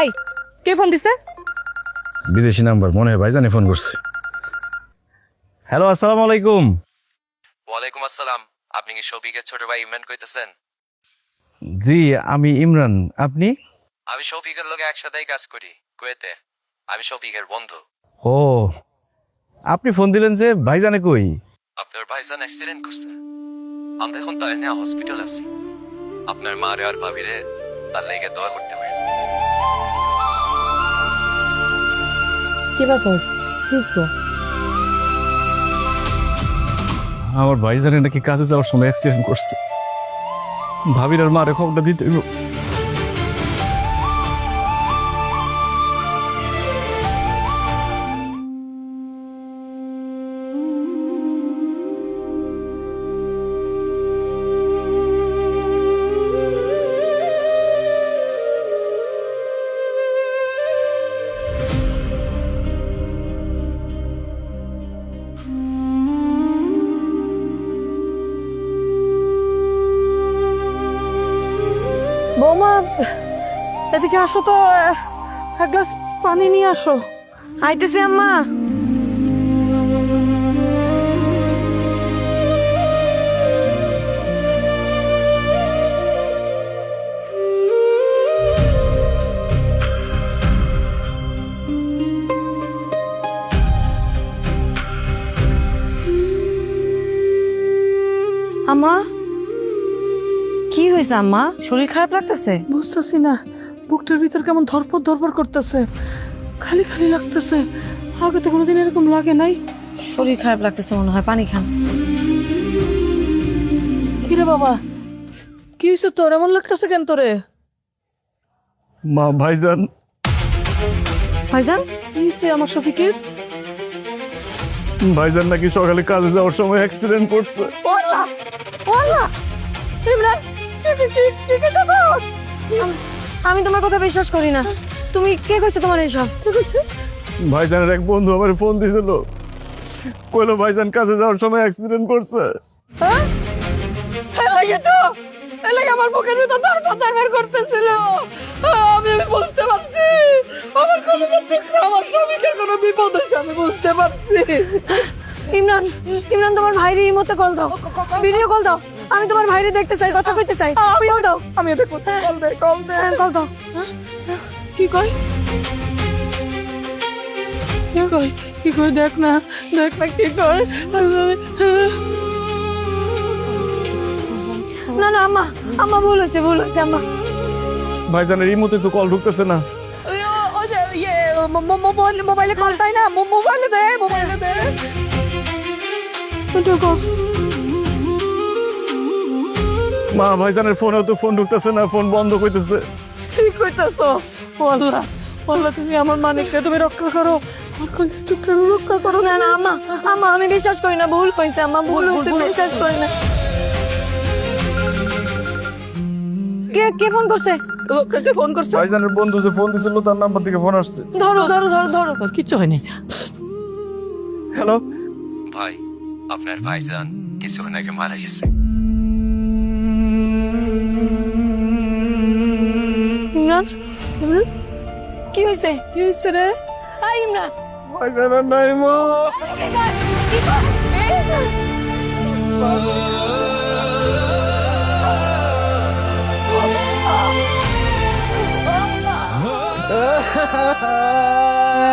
এই কে ফোন দিছে? বিদেশি নাম্বার, মনে হয় ভাইজানে ফোন করছে। হ্যালো, আসসালামু আলাইকুম। ওয়ালাইকুম আসসালাম। আপনি কি শফিকের ছোট ভাই ইমরান কইতেছেন? জি, আমি ইমরান। আপনি? আমি শফিকের লগে একসাথেই কাজ করি কুয়েতে। আমি শফিকের বন্ধু। ও, আপনি ফোন দিলেন যে, ভাইজানে কই? আপনার ভাইজান অ্যাক্সিডেন্ট করছে। আমরা এখন তাই নিয়ে হসপিটাল আছি। আপনার মারে আর ভাবিরে তার লেগে দোয়া করতে হবে। কি ব্যাপার? আমার ভাইজানে নাকি কাজে যাওয়ার সময় অ্যাক্সিডেন্ট করছে। ভাবির আর মারে খবরটা দিতে হইব। বৌমা, এদিকে আসো তো, এক গ্লাস পানি নিয়ে আসো। আইতেছি আম্মা। আম্মা, কি হয়েছে আম্মা? শরীর খারাপ লাগতেছে? বুঝতেছি না, বুকটার ভিতর কেমন ধরপড় ধরপড় করতেছে, খালি খালি লাগতেছে। আগে তো কোনোদিন এরকম লাগে নাই। শরীর খারাপ লাগতেছে মনে হয়, পানি খান। কিরে বাবা, কি হয়েছে তোর? এমন লাগতেছে কেন তোরে? মা, ভাইজান। ভাইজান, কি হয়েছে আমার শফিকের? ভাইজান নাকি সকালে কাজে যাওয়ার সময় অ্যাক্সিডেন্ট করছে। ওয়াল্লাহ, ওয়াল্লাহ, ইমরান, কি করতেছস? আমি তোমার কথা বিশ্বাস করি না। তুমি কে কইছে তোমার এইসব? কি কইছে? ভাইজানের এক বন্ধু আমার ফোন দিছিল, কইলো ভাইজান কাজে যাওয়ার সময় অ্যাক্সিডেন্ট করছে। হ্যাঁ, লাগে তো, লাগে আমার বুকের ভিতর ধরপড় ধরপড় করতেছিল। আমি বুঝতে পারছি, আমার কলিজার টুকরা, আমার শফিকের কোনো বিপদ হয়েছে, আমি বুঝতে পারছি। ইমরান, ইমরান তোমার ভাইরে এই মতে কল দাও, ভিডিও কল দাও। আমি তোমার ভাইরে দেখতে চাই, কথা কইতে চাই। কল দাও। আমি এটা কোথায়? কল দে, কল দে। হ্যাঁ, কল দাও। কি কই? কি কই? কি কই? দেখ না, দেখ না কি কই? না না আম্মা, আম্মা ভুল হয়েছে, ভুল হয়েছে আম্মা। ভাইজানের এই মতে তো কল ঢুকতেছে না। ওই যে ইয়ে মোবাইলে কল, তাই না? মোবাইলে দে, মোবাইলে দে। মা, ভাইজানের ফোনেও তো ফোন ঢুকতেছে না, ফোন বন্ধ কইতেছে। কি কইতাছ? আল্লাহ, আল্লাহ, তুমি আমার মানিককে তুমি রক্ষা করো, আমার কলিজার টুকরা রক্ষা করো। না না আম্মা, আম্মা আমি বিশ্বাস করি না, ভুল হয়েছে আম্মা, ভুল হয়েছে, বিশ্বাস করি না। কে কে ফোন করছে? কে ফোন করছে? ভাইজানের বন্ধু যে ফোন দিছিল, তার নাম্বার থেকে ফোন আসছে। ধরো ধরো ধরো ধরো। কিচ্ছু হয়নি। হ্যালো, ভাই, আপনার ভাইজান কিছুক্ষণ আগে মারা গেছে। ইমরান, ইমরান কি হয়েছে? কি হয়েছে রে? আই ইমরান, ভাইজানের নাই মা। কি কর?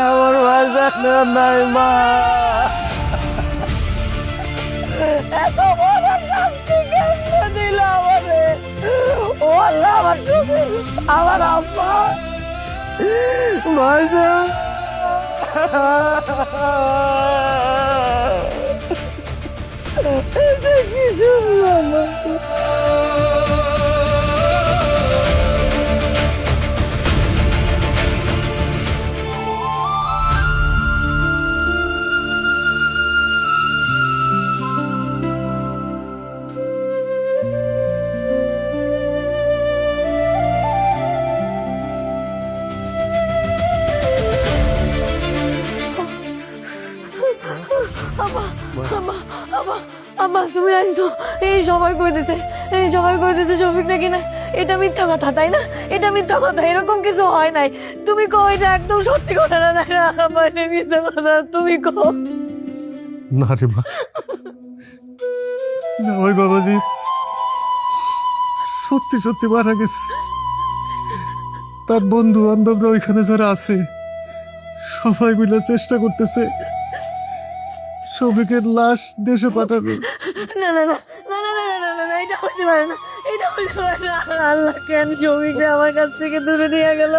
আমার ভাইজানের নাই মা। এত বড় শাস্তি কেন দিল আমারে? ও আল্লাহ, আমার শফিক, আমার আম্মা। ভাইজান, এটা কি শুনলাম? আব্বা তুমি আইছো, এই সবাই কইতেছে, এই সবাই কইতেছে শফিক নাকি না এটা মিথ্যা কথা তাই না? এটা মিথ্যা কথা, এরকম কিছু হয় নাই। তুমি কো এটা একদম সত্যি কথা না, তাই না? মানে মিথ্যা কথা তুমি কো। না রে মা, জামাই বাবাজি সত্যি সত্যি মারা গেছে। তার বন্ধু বান্ধবরা ওইখানে যারা আছে সবাই মিলে চেষ্টা করতেছে শফিকের লাশ দেশে পাঠাবে। না না না না না না না না না, এটা হতে পারে না, এটা হতে পারে না। আল্লাহ কেন শফিকরে আমার কাছ থেকে দূরে নিয়ে গেল?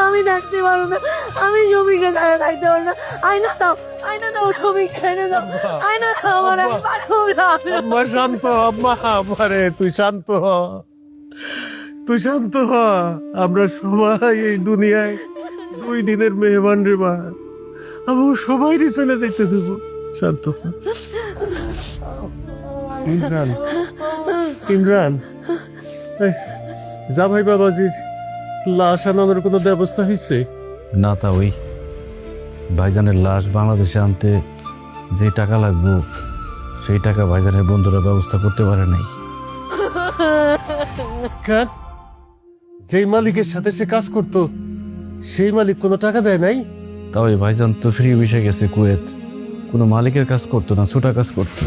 আমি থাকতে পারবো না, আমি শফিকরে ছাড়া থাকতে পারবো না। আয়না দাও, আয়না দাও, শফিক আয়না দাও, আয়না দাও আমার, আমি পারবো না। আম্মা শান্ত, আম্মা আমারে তুই শান্ত হ, তুই শান্ত হ। আমরা সবাই এই দুনিয়ায় 2 দিনের মেহমান রে মা, আমরা সবাইরই চলে যাইতে দেব। শান্ত হ। ইমরান, ইমরান, এই, জামাই বাবাজির লাশ আনানোর কোনো ব্যবস্থা হয়েছে? না, তা ওই ভাইজানের লাশ বাংলাদেশে আনতে যে টাকা লাগবো সেই টাকা ভাইজানের বন্ধুরা ব্যবস্থা করতে পারে নাই। কেন? যেই মালিকের সাথে সে কাজ করতো সেই মালিক কোনো টাকা দেয় নাই? তা ওই ভাইজান তো ফ্রি বিষয় গেছে কুয়েত, কোনো মালিকের কাজ করতো না, ছোটা কাজ করতো।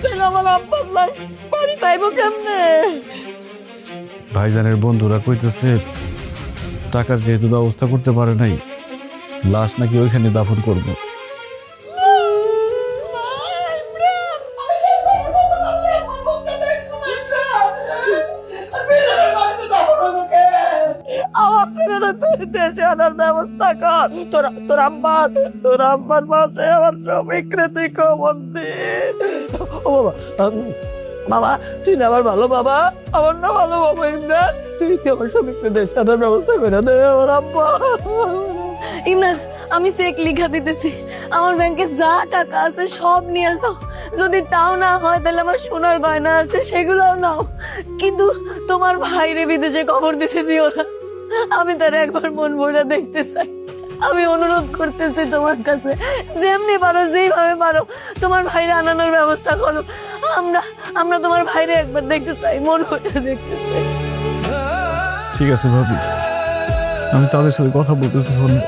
তাহলে আমার আব্বার লাই বাড়ি তাইবো কেমনে? ভাইজানের বন্ধুরা কইতেছে টাকার যেহেতু ব্যবস্থা করতে পারে নাই, লাশ নাকি ওইখানে দাফন করব। আমার ফিরে তুই দেশে আনার ব্যবস্থা কর। তোর আব্বার মাঝে আমার শ্রমিকরে তুই খবর দে। ও বাবা, বাবা তুই না আমার ভালো বাবা, আমার না ভালো বাবা ইমরান, তুই আমার শ্রমিকরে দেশে আনার ব্যবস্থা করে দে আমার আব্বা। ইমরান, আমি চেক লিখা দিতেছি, আমার ব্যাংকে যা টাকা আছে সব নিয়ে যাও। যদি তাও না হয় তাহলে আমার সোনার গয়না আছে সেগুলোও নাও, কিন্তু তোমার ভাইরে বিদেশে খবর দিতে দিও না। আমি তার একবার মন ভরে দেখতে চাই। আমি অনুরোধ করতেছি তোমার কাছে, যেমনি পারো যেইভাবে পারো তোমার ভাইরে আনানোর ব্যবস্থা করো। আমরা তোমার ভাইরে একবার দেখতে চাই, মন ভরে দেখতে চাই। ঠিক আছে ভাবি, আমি তাদের সাথে কথা বলতেছি ফোনে।